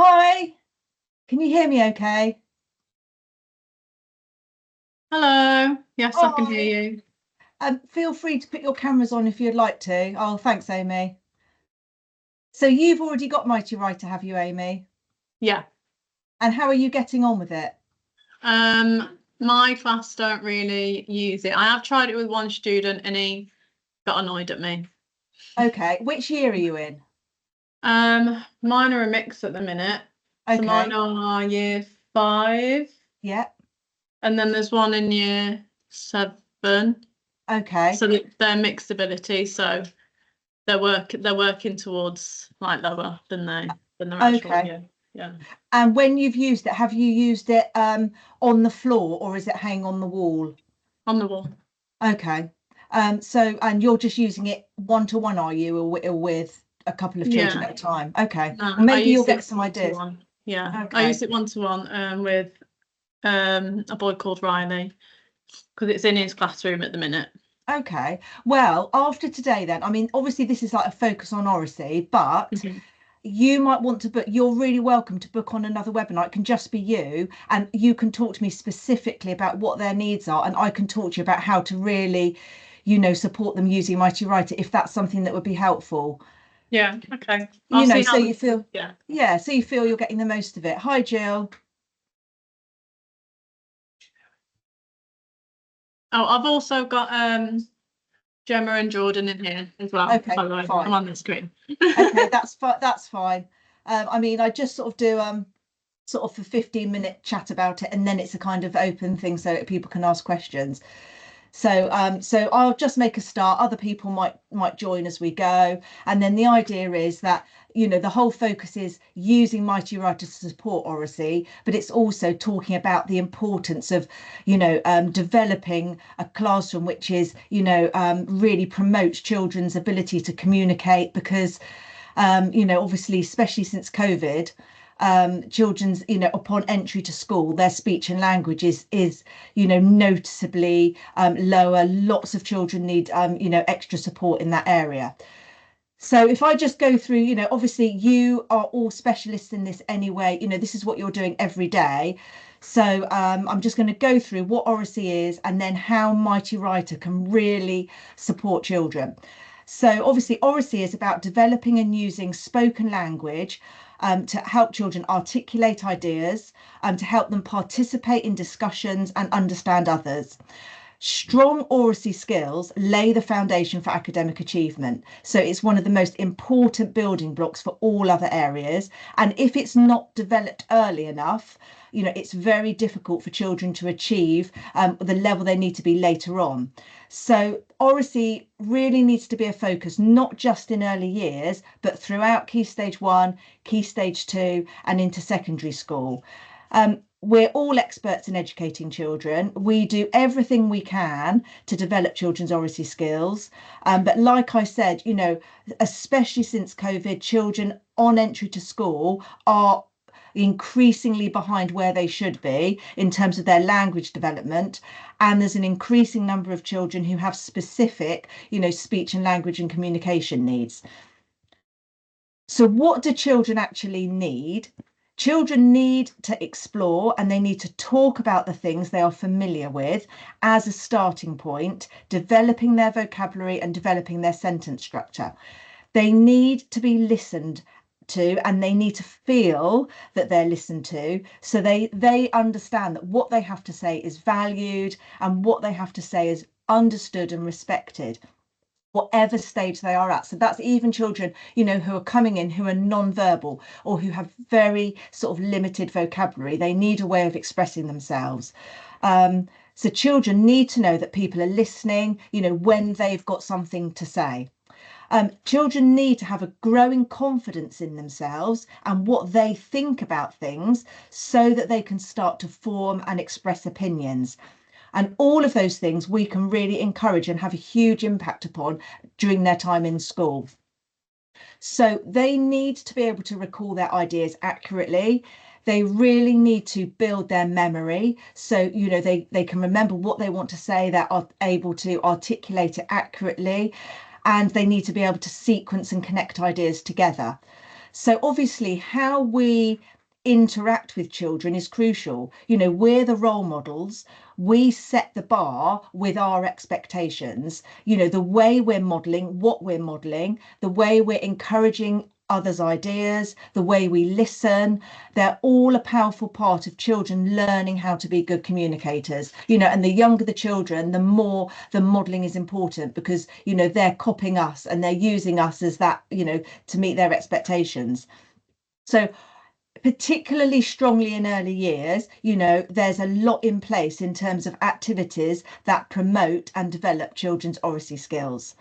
Hi, can you hear me okay? Hello. Yes, I can Hi. hear you. Feel free to put your cameras on if you'd like to. Oh, thanks, Amy. So you've already got Mighty Writer, have you, Amy? Yeah. And how are you getting on with it? My class don't really use it. I have tried it with one student and he got annoyed at me. Okay, which year are you in? Mine are a mix at the minute. So mine Okay, are year 5, yeah, and then there's one in year 7. okay, So they're mixed ability, so they're working towards like lower than their actual okay. year. Yeah. And when you've used it, have you used it on the floor or is it hanging on the wall? On the wall. Okay. And you're just using it one-to-one, are you, or with a couple of children Yeah. at a time? Okay. No, Well, I maybe you'll use get it some one to ideas. one. Yeah, I Okay. use it one to one with a boy called Riley because it's in his classroom at the minute. Okay. Well, after today, then, I mean, obviously, this is like a focus on Oracy, but Mhm. you might want to book, you're really welcome to book on another webinar. It can just be you, and you can talk to me specifically about what their needs are, and I can talk to you about how to really, support them using Mighty Writer if that's something that would be helpful. Yeah, okay. I'll see So how you feel, yeah. yeah, so you feel you're getting the most of it. Hi, Jill. Oh, I've also got Gemma and Jordan in here as well. Okay, By the way, I'm fine. on the screen. Okay, that's fine. That's fine. I mean, I just sort of do sort of a 15-minute chat about it, and then it's a kind of open thing so that people can ask questions. So I'll just make a start. Other people might join as we go, and then the idea is that the whole focus is using Mighty Writer to support Oracy, but it's also talking about the importance of developing a classroom which is really promotes children's ability to communicate because obviously, especially since COVID, children's, upon entry to school, their speech and language is noticeably lower. Lots of children need, extra support in that area. So if I just go through, obviously you are all specialists in this anyway, this is what you're doing every day. So I'm just going to go through what Oracy is and then how Mighty Writer can really support children. So obviously Oracy is about developing and using spoken language to help children articulate ideas, to help them participate in discussions and understand others. Strong Oracy skills lay the foundation for academic achievement. So it's one of the most important building blocks for all other areas. And if it's not developed early enough, it's very difficult for children to achieve the level they need to be later on. So Oracy really needs to be a focus, not just in early years, but throughout Key Stage 1, Key Stage 2, and into secondary school. We're all experts in educating children. We do everything we can to develop children's Oracy skills. But like I said, especially since COVID, children on entry to school are increasingly behind where they should be in terms of their language development. And there's an increasing number of children who have specific, speech and language and communication needs. So what do children actually need? Children need to explore and they need to talk about the things they are familiar with as a starting point, developing their vocabulary and developing their sentence structure. They need to be listened to and they need to feel that they're listened to, so they understand that what they have to say is valued and what they have to say is understood and respected, whatever stage they are at. So that's even children, who are coming in who are non-verbal or who have very sort of limited vocabulary. They need a way of expressing themselves. So children need to know that people are listening, when they've got something to say. Children need to have a growing confidence in themselves and what they think about things so that they can start to form and express opinions. And all of those things we can really encourage and have a huge impact upon during their time in school. So they need to be able to recall their ideas accurately. They really need to build their memory. So, they can remember what they want to say, they're able to articulate it accurately, and they need to be able to sequence and connect ideas together. So obviously how we interact with children is crucial. You know, we're the role models. We set the bar with our expectations. You know, the way we're modeling, what we're modeling, the way we're encouraging others' ideas, the way we listen, they're all a powerful part of children learning how to be good communicators. You know, and the younger the children, the more the modeling is important, because, you know, they're copying us and they're using us as that, you know, to meet their expectations. So particularly strongly in early years, you know, there's a lot in place in terms of activities that promote and develop children's oracy skills.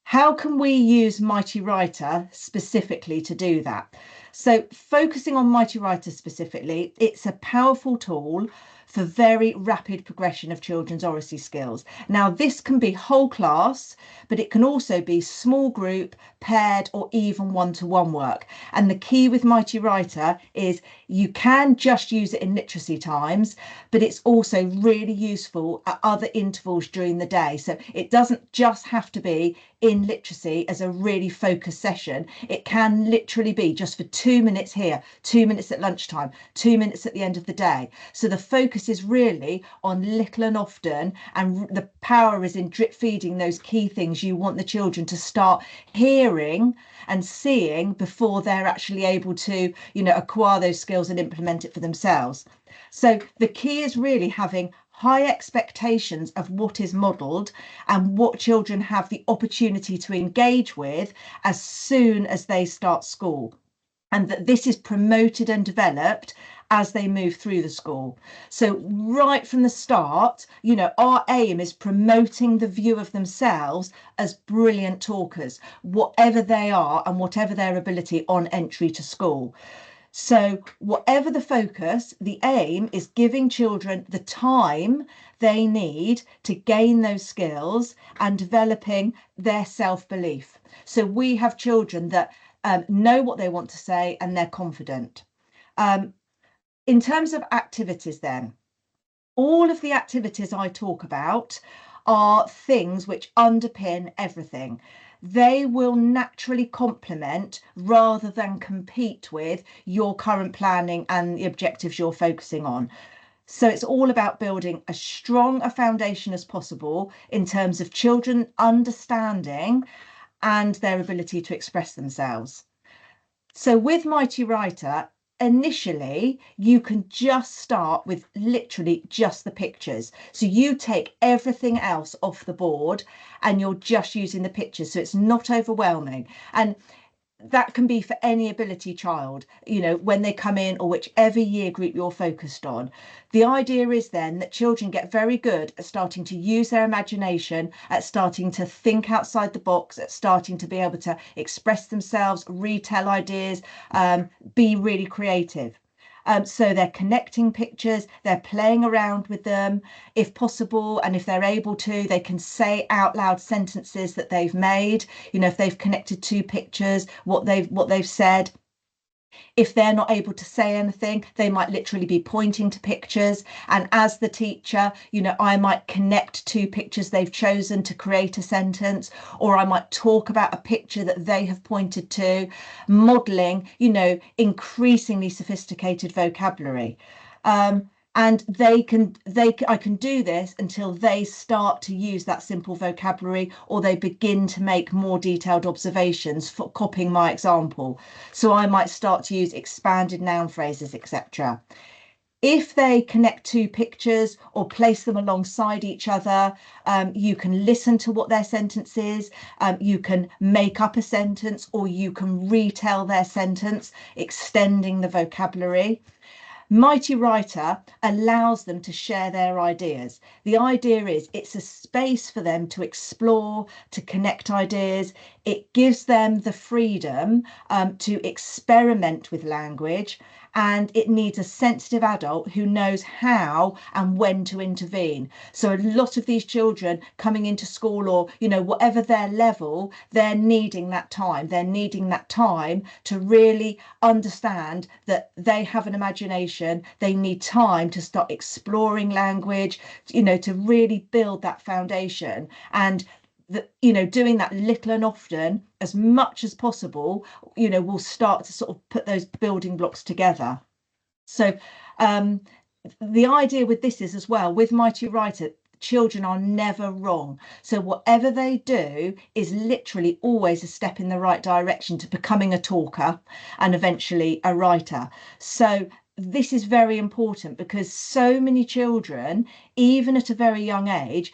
How can we use Mighty Writer specifically to do that? So focusing on Mighty Writer specifically, it's a powerful tool for very rapid progression of children's oracy skills. Now, this can be whole class, but it can also be small group, paired, or even one-to-one work. And the key with Mighty Writer is you can just use it in literacy times, but it's also really useful at other intervals during the day. So it doesn't just have to be in literacy as a really focused session. It can literally be just for 2 minutes here, 2 minutes at lunchtime, 2 minutes at the end of the day. So the focus is really on little and often, and the power is in drip feeding those key things you want the children to start hearing and seeing before they're actually able to, you know, acquire those skills and implement it for themselves. So the key is really having high expectations of what is modelled and what children have the opportunity to engage with as soon as they start school, and that this is promoted and developed as they move through the school. So right from the start, you know, our aim is promoting the view of themselves as brilliant talkers, whatever they are and whatever their ability on entry to school. So whatever the focus, the aim is giving children the time they need to gain those skills and developing their self-belief. So we have children that know what they want to say and they're confident. In terms of activities then, all of the activities I talk about are things which underpin everything. They will naturally complement rather than compete with your current planning and the objectives you're focusing on. So it's all about building as strong a foundation as possible in terms of children understanding and their ability to express themselves. So with Mighty Writer, initially you can just start with literally just the pictures. So you take everything else off the board and you're just using the pictures, so it's not overwhelming. And that can be for any ability child, you know, when they come in, or whichever year group you're focused on. The idea is then that children get very good at starting to use their imagination, at starting to think outside the box, at starting to be able to express themselves, retell ideas, be really creative. So they're connecting pictures, they're playing around with them, if possible, and if they're able to, they can say out loud sentences that they've made, you know, if they've connected two pictures, what they've said. If they're not able to say anything, they might literally be pointing to pictures. And as the teacher, you know, I might connect two pictures they've chosen to create a sentence, or I might talk about a picture that they have pointed to, modelling, you know, increasingly sophisticated vocabulary. And I can do this until they start to use that simple vocabulary, or they begin to make more detailed observations, for copying my example. So I might start to use expanded noun phrases, etc. If they connect two pictures or place them alongside each other, you can listen to what their sentence is, you can make up a sentence, or you can retell their sentence, extending the vocabulary. Mighty Writer allows them to share their ideas. The idea is it's a space for them to explore, to connect ideas. It gives them the freedom to experiment with language, and it needs a sensitive adult who knows how and when to intervene. So a lot of these children coming into school, or, you know, whatever their level, they're needing that time. They're needing that time to really understand that they have an imagination. They need time to start exploring language, you know, to really build that foundation. And that, you know, doing that little and often as much as possible, you know, will start to sort of put those building blocks together. So the idea with this is as well, with Mighty Writer, children are never wrong. So whatever they do is literally always a step in the right direction to becoming a talker and eventually a writer. So this is very important because so many children, even at a very young age,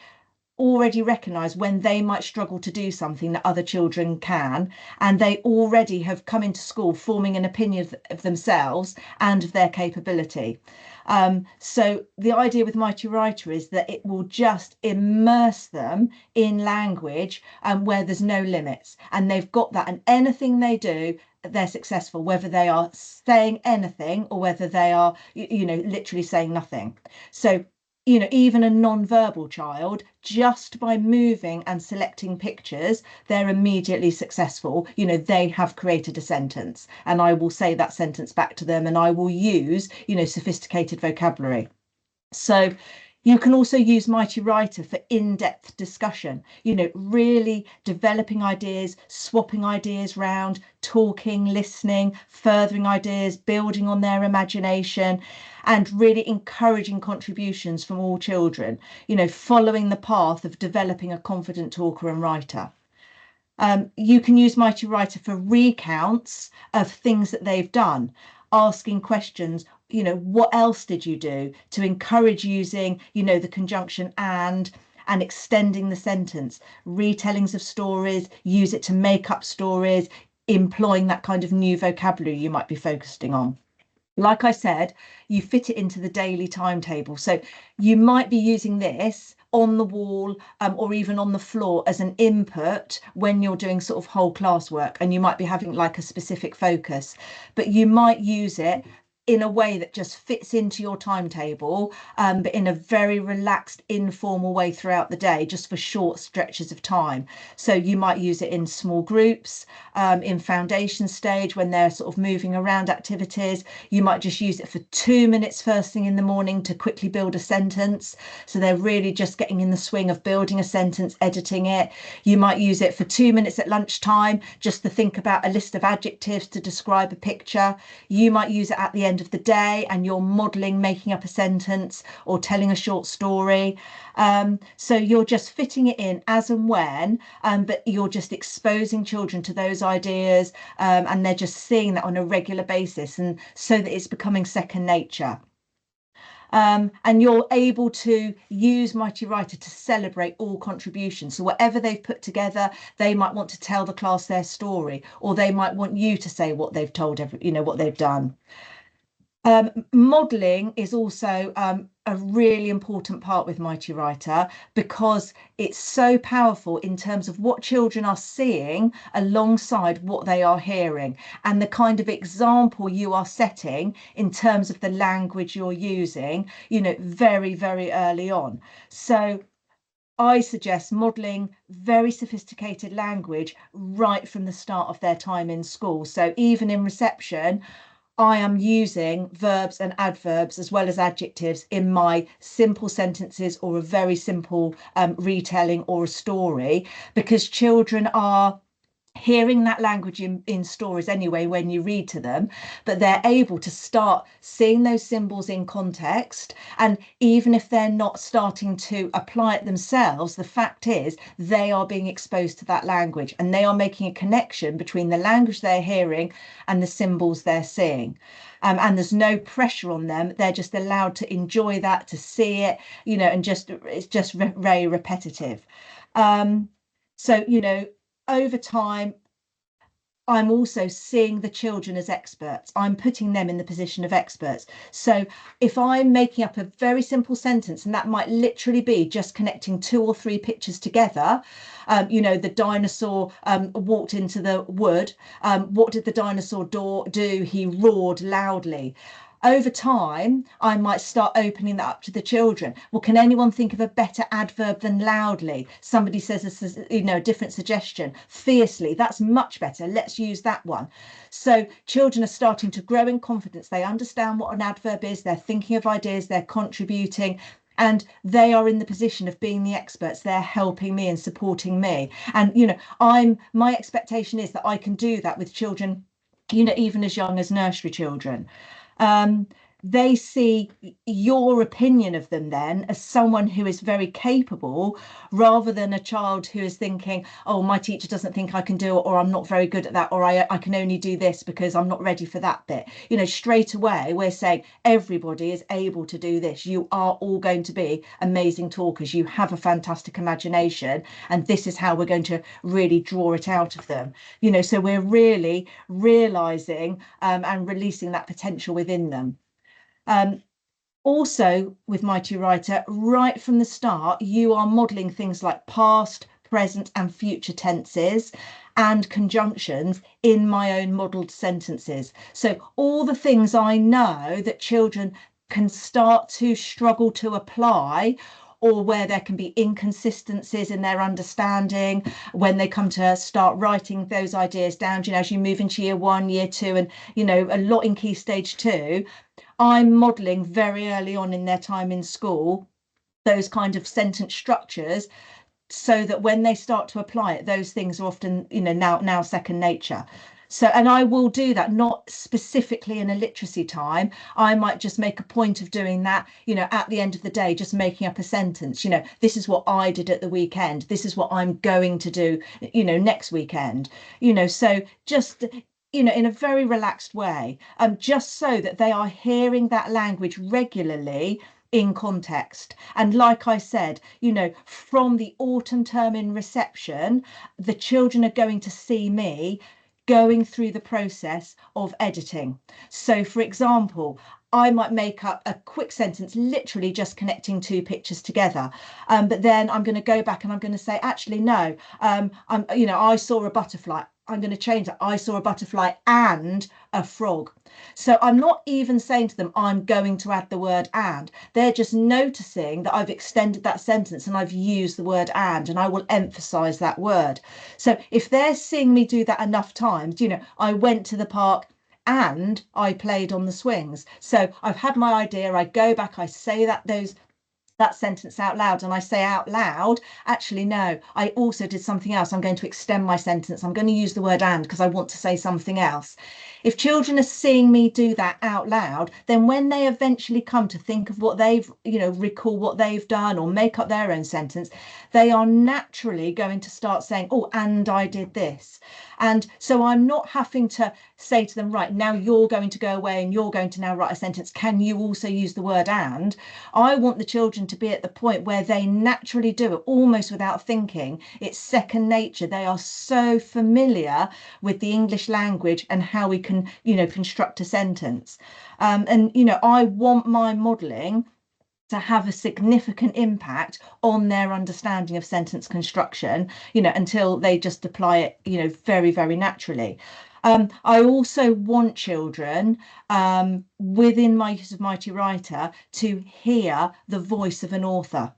already recognise when they might struggle to do something that other children can, and they already have come into school forming an opinion of themselves and of their capability. So the idea with Mighty Writer is that it will just immerse them in language where there's no limits, and they've got that, and anything they do, they're successful, whether they are saying anything or whether they are, you know, literally saying nothing. So, you know, even a non-verbal child, just by moving and selecting pictures, they're immediately successful. You know, they have created a sentence, and I will say that sentence back to them, and I will use, you know, sophisticated vocabulary. So you can also use Mighty Writer for in-depth discussion, you know, really developing ideas, swapping ideas round, talking, listening, furthering ideas, building on their imagination, and really encouraging contributions from all children, you know, following the path of developing a confident talker and writer. You can use Mighty Writer for recounts of things that they've done, asking questions, you know, what else did you do, to encourage using, you know, the conjunction and extending the sentence, retellings of stories, use it to make up stories, employing that kind of new vocabulary you might be focusing on. Like I said, you fit it into the daily timetable. So you might be using this on the wall or even on the floor as an input when you're doing sort of whole class work, and you might be having like a specific focus, but you might use it in a way that just fits into your timetable, but in a very relaxed, informal way throughout the day, just for short stretches of time. So you might use it in small groups, in foundation stage when they're sort of moving around activities. You might just use it for 2 minutes first thing in the morning to quickly build a sentence. So they're really just getting in the swing of building a sentence, editing it. You might use it for 2 minutes at lunchtime just to think about a list of adjectives to describe a picture. You might use it at the end of the day and you're modelling, making up a sentence or telling a short story. So you're just fitting it in as and when, but you're just exposing children to those ideas, and they're just seeing that on a regular basis, and so that it's becoming second nature. And you're able to use Mighty Writer to celebrate all contributions. So whatever they've put together, they might want to tell the class their story, or they might want you to say what they've told, you know, what they've done. Modelling is also a really important part with Mighty Writer, because it's so powerful in terms of what children are seeing alongside what they are hearing, and the kind of example you are setting in terms of the language you're using, you know, very, very early on. So I suggest modelling very sophisticated language right from the start of their time in school. So even in reception, I am using verbs and adverbs as well as adjectives in my simple sentences or a very simple retelling or a story, because children are hearing that language in stories anyway when you read to them, but they're able to start seeing those symbols in context, and even if they're not starting to apply it themselves, the fact is they are being exposed to that language and they are making a connection between the language they're hearing and the symbols they're seeing. And there's no pressure on them, they're just allowed to enjoy that, to see it, you know, and just it's just very repetitive. So, you know, over time, I'm also seeing the children as experts. I'm putting them in the position of experts. So if I'm making up a very simple sentence, and that might literally be just connecting 2 or 3 pictures together, you know, the dinosaur walked into the wood. What did the dinosaur do? He roared loudly. Over time, I might start opening that up to the children. Well, can anyone think of a better adverb than loudly? Somebody says, you know, a different suggestion. Fiercely, that's much better. Let's use that one. So children are starting to grow in confidence. They understand what an adverb is. They're thinking of ideas. They're contributing. and they are in the position of being the experts. They're helping me and supporting me. And, my expectation is that I can do that with children, even as young as nursery children. They see your opinion of them then as someone who is very capable, rather than a child who is thinking, oh, my teacher doesn't think I can do it, or I'm not very good at that, or I can only do this because I'm not ready for that bit. Straight away we're saying everybody is able to do this. You are all going to be amazing talkers. You have a fantastic imagination, and this is how we're going to really draw it out of them. So we're really realizing and releasing that potential within them. Also, with Mighty Writer, right from the start, you are modelling things like past, present and future tenses and conjunctions in my own modelled sentences. So all the things I know that children can start to struggle to apply, or where there can be inconsistencies in their understanding when they come to start writing those ideas down, as you move into year 1, year 2, and a lot in Key Stage 2, I'm modelling very early on in their time in school those kind of sentence structures, so that when they start to apply it, those things are often now second nature. So, and I will do that not specifically in a literacy time. I might just make a point of doing that, at the end of the day, just making up a sentence. This is what I did at the weekend. This is what I'm going to do, next weekend. So just in a very relaxed way, just so that they are hearing that language regularly in context. And like I said, from the autumn term in reception, the children are going to see me going through the process of editing. So, for example, I might make up a quick sentence, literally just connecting 2 pictures together. But then I'm going to go back and I'm going to say, actually, no, I saw a butterfly. I'm going to change that. I saw a butterfly and a frog. So I'm not even saying to them, I'm going to add the word and. They're just noticing that I've extended that sentence and I've used the word and I will emphasize that word. So if they're seeing me do that enough times, I went to the park and I played on the swings. So I've had my idea, I go back, I say that sentence out loud, and I say out loud, actually, no, I also did something else. I'm going to extend my sentence. I'm going to use the word and because I want to say something else. If children are seeing me do that out loud, then when they eventually come to think of what they've, recall what they've done or make up their own sentence, they are naturally going to start saying, oh, and I did this. And so I'm not having to say to them, right, now you're going to go away and you're going to now write a sentence. Can you also use the word and? I want the children to be at the point where they naturally do it almost without thinking. It's second nature. They are so familiar with the English language and how we can, construct a sentence. I want my modelling to have a significant impact on their understanding of sentence construction, until they just apply it, very, very naturally. I also want children within my use of Mighty Writer to hear the voice of an author.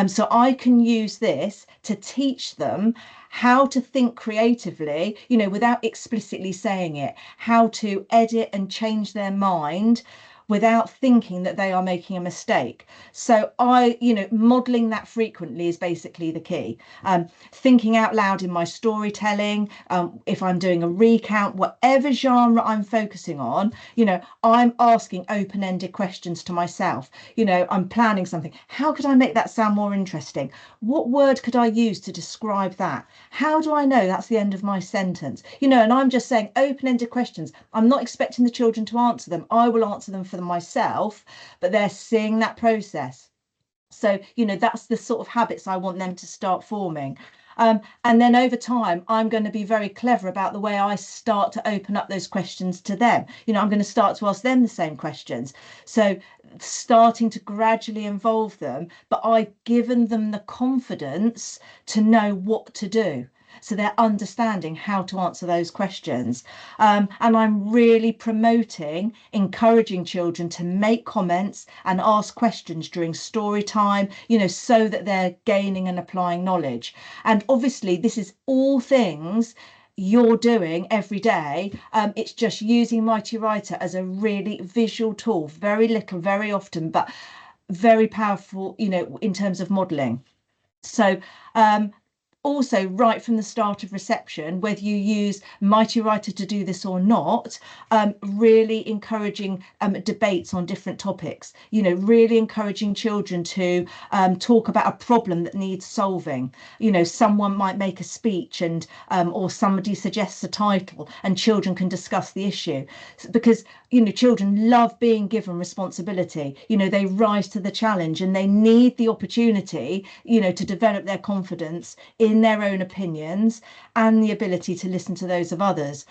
So I can use this to teach them how to think creatively, without explicitly saying it, how to edit and change their mind without thinking that they are making a mistake. So modeling that frequently is basically the key. Thinking out loud in my storytelling, if I'm doing a recount, whatever genre I'm focusing on, I'm asking open-ended questions to myself. I'm planning something. How could I make that sound more interesting? What word could I use to describe that? How do I know that's the end of my sentence? And I'm just saying open-ended questions. I'm not expecting the children to answer them. I will answer them for myself, but they're seeing that process. So, that's the sort of habits I want them to start forming. And then over time, I'm going to be very clever about the way I start to open up those questions to them. I'm going to start to ask them the same questions. So starting to gradually involve them, but I've given them the confidence to know what to do. So they're understanding how to answer those questions. And I'm really promoting, encouraging children to make comments and ask questions during story time, so that they're gaining and applying knowledge. And obviously, this is all things you're doing every day. It's just using Mighty Writer as a really visual tool, very little, very often, but very powerful, you know, in terms of modelling. So also, right from the start of reception, whether you use Mighty Writer to do this or not, really encouraging debates on different topics, you know, really encouraging children to talk about a problem that needs solving. You know, someone might make a speech and or somebody suggests a title and children can discuss the issue, because, you know, children love being given responsibility. You know, they rise to the challenge and they need the opportunity, you know, to develop their confidence in their own opinions and the ability to listen to those of others.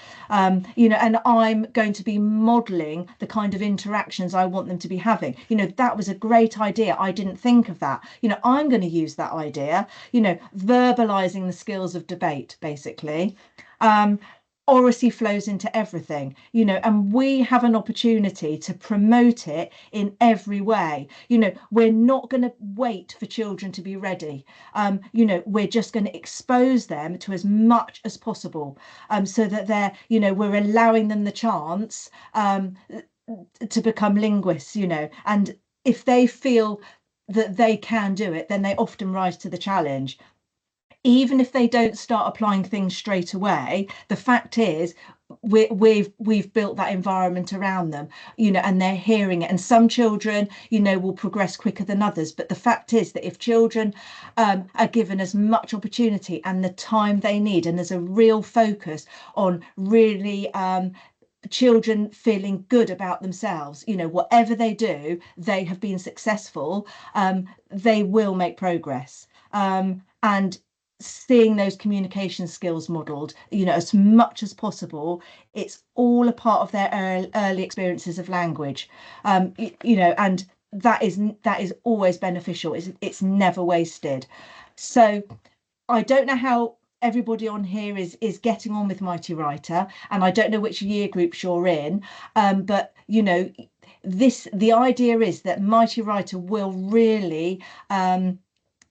You know, and I'm going to be modeling the kind of interactions I want them to be having. You know, that was a great idea. I didn't think of that. You know, I'm going to use that idea, you know, verbalizing the skills of debate, basically. Oracy flows into everything, you know, and we have an opportunity to promote it in every way. You know, we're not going to wait for children to be ready. You know, we're just going to expose them to as much as possible, so that they're, you know, we're allowing them the chance to become linguists, you know, and if they feel that they can do it, then they often rise to the challenge. Even if they don't start applying things straight away, the fact is we've built that environment around them, you know, and they're hearing it. And some children, you know, will progress quicker than others. But the fact is that if children are given as much opportunity and the time they need, and there's a real focus on really children feeling good about themselves, you know, whatever they do, they have been successful, they will make progress. And seeing those communication skills modelled, you know, as much as possible, it's all a part of their early experiences of language, you know, and that is always beneficial. It's never wasted. So I don't know how everybody on here is getting on with Mighty Writer, and I don't know which year groups you're in, but you know, the idea is that Mighty Writer will really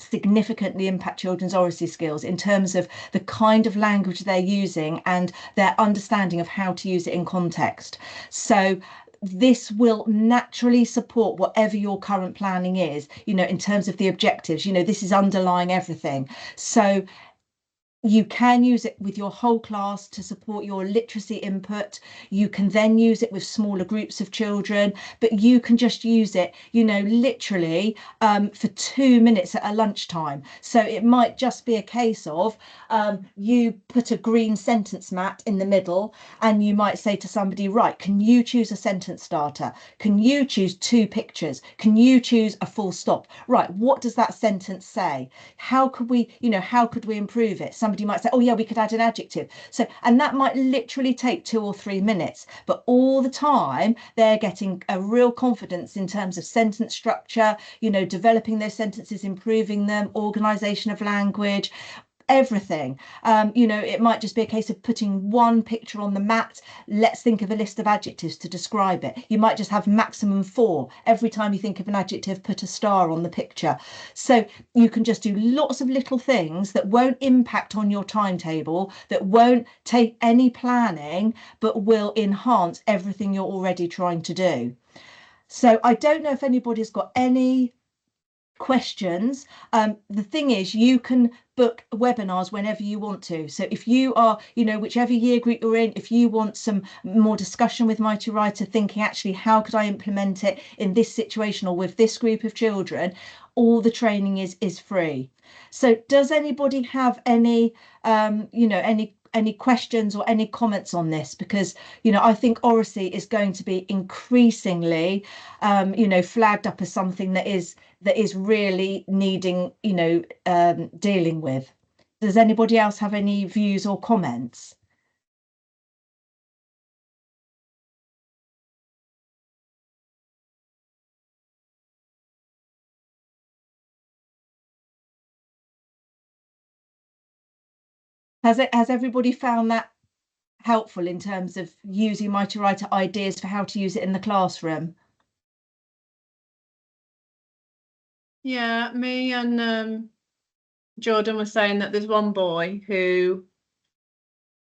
significantly impact children's oracy skills in terms of the kind of language they're using and their understanding of how to use it in context. So this will naturally support whatever your current planning is, you know, in terms of the objectives. You know, this is underlying everything. So you can use it with your whole class to support your literacy input. You can then use it with smaller groups of children, but you can just use it, you know, literally for 2 minutes at a lunchtime. So it might just be a case of you put a green sentence mat in the middle and you might say to somebody, right, can you choose a sentence starter? Can you choose 2 pictures? Can you choose a full stop? Right, what does that sentence say? How could we, you know, how could we improve it? Somebody might say, oh yeah, we could add an adjective. So, and that might literally take 2 or 3 minutes, but all the time they're getting a real confidence in terms of sentence structure, you know, developing those sentences, improving them, organization of language, everything. You know, it might just be a case of putting 1 picture on the mat. Let's think of a list of adjectives to describe it. You might just have maximum 4. Every time you think of an adjective, put a star on the picture. So you can just do lots of little things that won't impact on your timetable, that won't take any planning, but will enhance everything you're already trying to do. So I don't know if anybody's got any questions. The thing is, you can book webinars whenever you want to. So if you are, you know, whichever year group you're in, if you want some more discussion with Mighty Writer, thinking actually, how could I implement it in this situation or with this group of children, all the training is free. So does anybody have any, you know, any questions or any comments on this? Because, you know, I think Oracy is going to be increasingly, you know, flagged up as something that is really needing, you know, dealing with. Does anybody else have any views or comments? Has everybody found that helpful in terms of using Mighty Writer ideas for how to use it in the classroom? Yeah, me and Jordan was saying that there's one boy who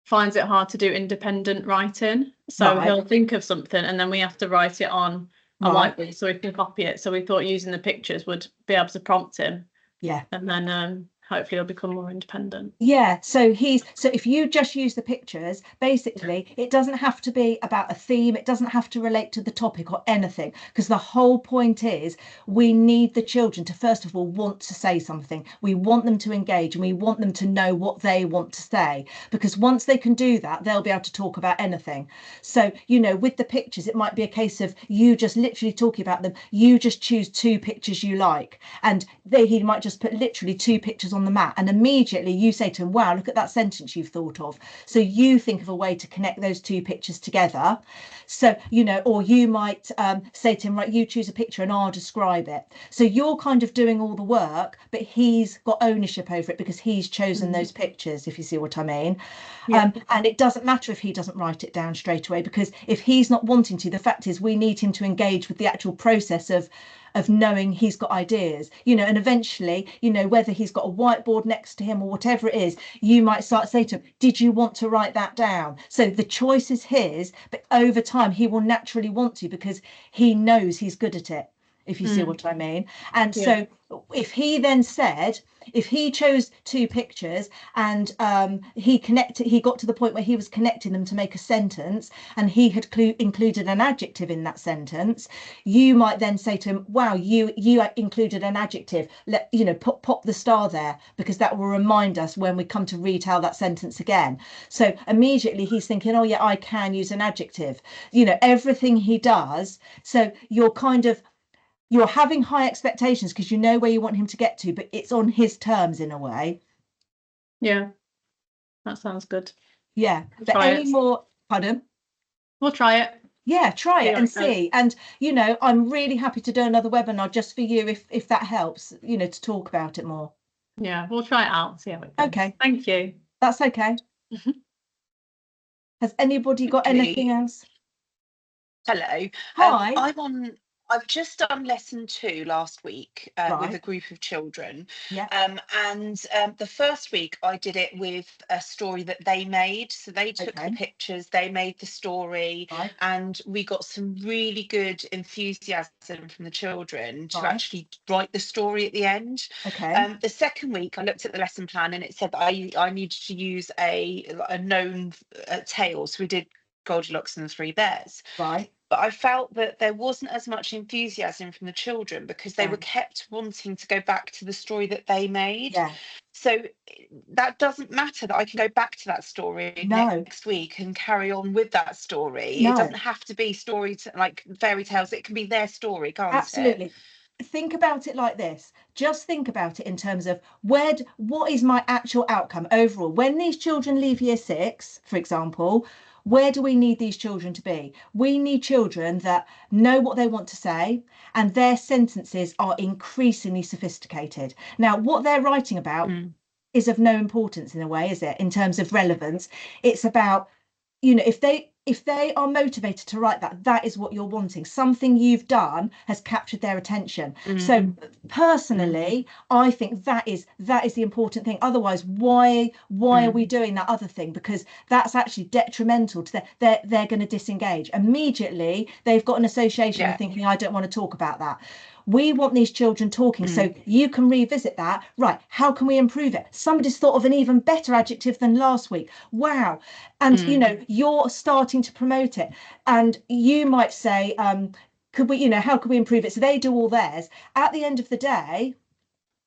finds it hard to do independent writing. So Right. he'll think of something and then we have to write it on a Right. whiteboard so he can copy it. So we thought using the pictures would be able to prompt him. Yeah. And then hopefully he'll become more independent. Yeah, so if you just use the pictures, basically it doesn't have to be about a theme, it doesn't have to relate to the topic or anything, because the whole point is we need the children to first of all want to say something. We want them to engage and we want them to know what they want to say, because once they can do that, they'll be able to talk about anything. So, you know, with the pictures, it might be a case of you just literally talking about them. You just choose 2 pictures you like, and he might just put literally 2 pictures on the mat, and immediately you say to him, wow, look at that sentence you've thought of. So you think of a way to connect those 2 pictures together. So, you know, or you might say to him, right, you choose a picture and I'll describe it. So you're kind of doing all the work, but he's got ownership over it because he's chosen those pictures, if you see what I mean. Yeah. And it doesn't matter if he doesn't write it down straight away, because if he's not wanting to, the fact is we need him to engage with the actual process of knowing he's got ideas, you know, and eventually, you know, whether he's got a whiteboard next to him or whatever it is, you might start saying to him, did you want to write that down? So the choice is his, but over time he will naturally want to, because he knows he's good at it, if you see what I mean. And so if he then said, if he chose 2 pictures and he got to the point where he was connecting them to make a sentence, and he had included an adjective in that sentence, you might then say to him, wow, you included an adjective, you know, pop the star there, because that will remind us when we come to retell that sentence again. So immediately he's thinking, oh yeah, I can use an adjective, you know, everything he does. So you're having high expectations because you know where you want him to get to, but it's on his terms in a way. Yeah, that sounds good. Yeah. But any more, pardon? We'll try it. Yeah, try it and see. And, you know, I'm really happy to do another webinar just for you if that helps, you know, to talk about it more. Yeah, we'll try it out, see how it goes. Okay. Thank you. That's okay. Has anybody got anything else? Hello. Hi. I've just done lesson 2 last week with a group of children. Yeah. And the first week I did it with a story that they made. So they took the pictures, they made the story, and we got some really good enthusiasm from the children to actually write the story at the end. Okay. The second week I looked at the lesson plan and it said that I needed to use a known tale. So we did Goldilocks and the Three Bears. Right. But I felt that there wasn't as much enthusiasm from the children because they were kept wanting to go back to the story that they made. Yeah. So that doesn't matter, that I can go back to that story next week and carry on with that story. It doesn't have to be like fairy tales. It can be their story, can't it? Absolutely. Think about it like this. Just think about it in terms of what is my actual outcome overall? When these children leave year 6, for example, where do we need these children to be? We need children that know what they want to say, and their sentences are increasingly sophisticated. Now, what they're writing about is of no importance in a way, is it? In terms of relevance, it's about, you know, if they are motivated to write that is what you're wanting. Something you've done has captured their attention. So personally, I think that is the important thing. Otherwise, why are we doing that other thing? Because that's actually detrimental to they're going to disengage immediately. They've got an association with thinking, I don't want to talk about that. We want these children talking, so you can revisit that. Right, how can we improve it? Somebody's thought of an even better adjective than last week. Wow. And you know, you're starting to promote it, and you might say, could we, you know, how could we improve it? So they do all theirs. At the end of the day,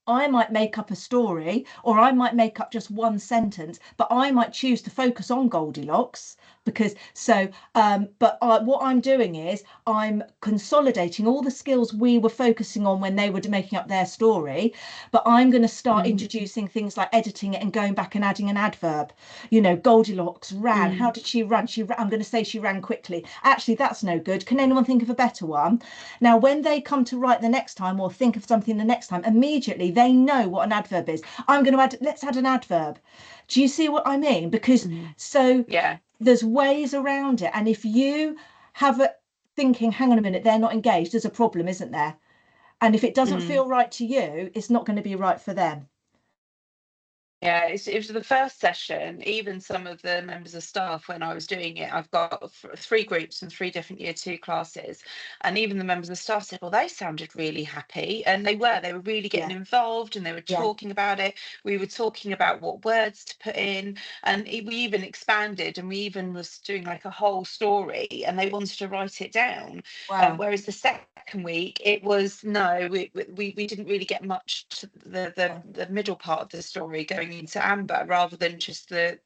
I might make up a story, or I might make up just one sentence, but I might choose to focus on Goldilocks because what I'm doing is I'm consolidating all the skills we were focusing on when they were making up their story, but I'm going to start introducing things like editing it and going back and adding an adverb. You know, Goldilocks ran. How did she run? I'm going to say she ran quickly. Actually, that's no good. Can anyone think of a better one? Now, when they come to write the next time or think of something the next time, immediately they know what an adverb is. I'm going to let's add an adverb. Do you see what I mean? Because there's ways around it. And if you have a thinking, hang on a minute, they're not engaged, there's a problem, isn't there? And if it doesn't feel right to you, it's not going to be right for them. Yeah, it was the first session. Even some of the members of staff, when I was doing it, I've got 3 groups and 3 different year 2 classes, and even the members of staff said, well, they sounded really happy, and they were really getting involved, and they were talking about it. We were talking about what words to put in, and we even expanded, and we even was doing like a whole story, and they wanted to write it down. Whereas the second week, it was no, we didn't really get much to the middle part of the story going into amber rather than just the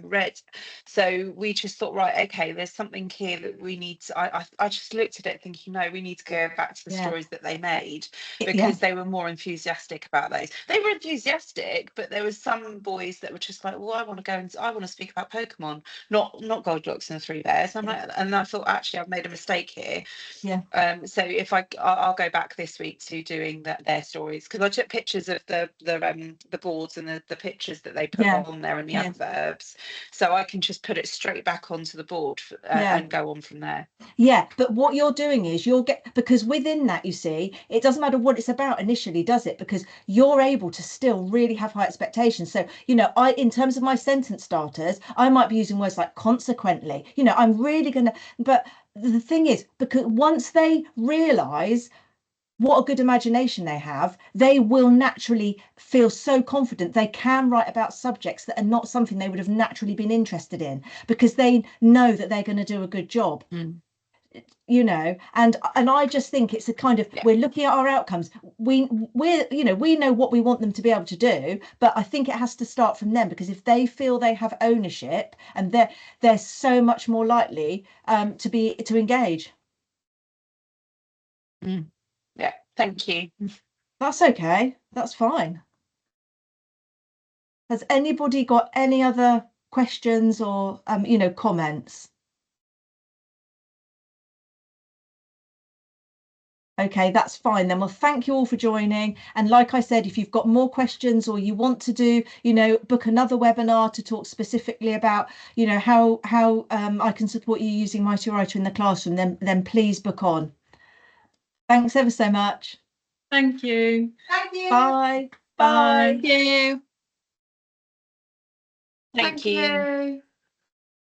red. So we just thought, right, okay, there's something here that we need to, I just looked at it thinking, no, we need to go back to the stories that they made, because they were more enthusiastic about those. They were enthusiastic, but there was some boys that were just like, well, I want to go and I want to speak about Pokemon, not Goldilocks and the Three Bears. I'm like, and I thought, actually, I've made a mistake here. So if I'll go back this week to doing their stories, because I took pictures of the boards and the pictures that they put on there and the adverbs, so I can just put it straight back onto the board and go on from there. But what you're doing is because within that, you see, it doesn't matter what it's about initially, does it? Because you're able to still really have high expectations. So, you know, in terms of my sentence starters, I might be using words like consequently, you know, I'm really gonna, but the thing is, because once they realize what a good imagination they have, they will naturally feel so confident they can write about subjects that are not something they would have naturally been interested in, because they know that they're going to do a good job. You know, and I just think it's a kind of, we're looking at our outcomes. We're you know, we know what we want them to be able to do, but I think it has to start from them, because if they feel they have ownership, and they're so much more likely to engage. Yeah, thank you. That's okay, that's fine. Has anybody got any other questions or you know, comments? Okay, that's fine then. Well, thank you all for joining. And like I said, if you've got more questions, or you want to do, you know, book another webinar to talk specifically about, you know, how I can support you using Mighty Writer in the classroom, then please book on. Thanks ever so much. Thank you. Thank you. Bye. Bye. Thank you. Thank you.